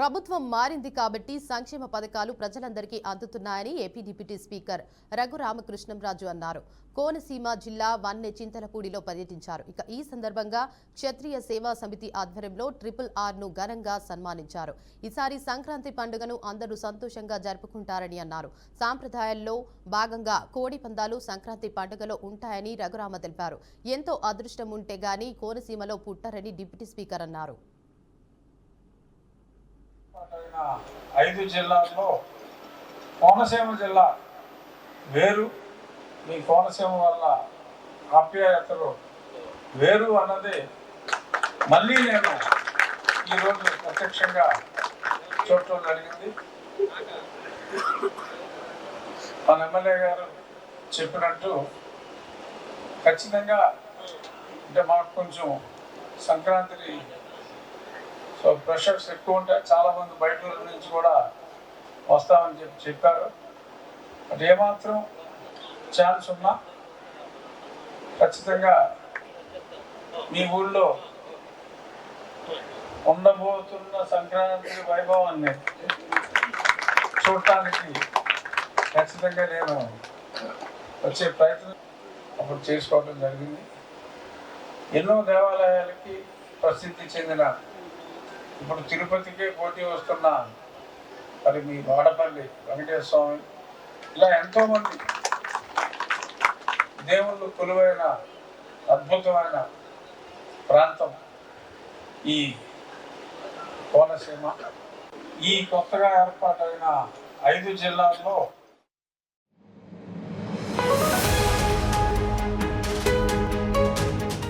ప్రభుత్వం మారింది కాబట్టి సంక్షేమ పథకాలు ప్రజలందరికీ అందుతున్నాయని ఏపీ డిప్యూటీ స్పీకర్ రఘురామకృష్ణంరాజు అన్నారు. కోనసీమ జిల్లా వన్నె చింతలపూడిలో పర్యటించారు. ఇక ఈ సందర్భంగా క్షత్రియ సేవా సమితి ఆధ్వర్యంలో RRR ను ఘనంగా సన్మానించారు. ఈసారి సంక్రాంతి పండుగను అందరూ సంతోషంగా జరుపుకుంటారని అన్నారు. సాంప్రదాయాల్లో భాగంగా కోడి పందాలు సంక్రాంతి పండుగలో ఉంటాయని రఘురామ తెలిపారు. ఎంతో అదృష్టం ఉంటే గాని కోనసీమలో పుట్టారని డిప్యూటీ స్పీకర్ అన్నారు. 5 జిల్లాల్లో కోనసీమ జిల్లా వేరు. మీ కోనసీమ వల్ల ఆప్యాయతలు వేరు అన్నది మళ్ళీ నేను ఈరోజు ప్రత్యక్షంగా చూడటం జరిగింది. మన ఎమ్మెల్యే గారు చెప్పినట్టు ఖచ్చితంగా అంటే మాకు కొంచెం సంక్రాంతికి ప్రెషర్స్ ఎక్కువ ఉంటాయి. చాలామంది బయట నుంచి కూడా వస్తామని చెప్పారు. బట్ ఏమాత్రం ఛాన్స్ ఉన్నా ఖచ్చితంగా మీ ఊళ్ళో ఉండబోతున్న సంక్రాంతి వైభవాన్ని చూడటానికి ఖచ్చితంగా నేను వచ్చే ప్రయత్నం అప్పుడు చేసుకోవడం జరిగింది. ఎన్నో దేవాలయాలకి ప్రసిద్ధి చెందిన ఇప్పుడు తిరుపతికే పోటీ వస్తున్న మరి మీ వాడపల్లి వెంకటేశ్వర స్వామి ఇలా ఎంతోమంది దేవుళ్ళు కొలువైన అద్భుతమైన ప్రాంతం ఈ కోనసీమ. ఈ కొత్తగా ఏర్పాటైన 5 జిల్లాల్లో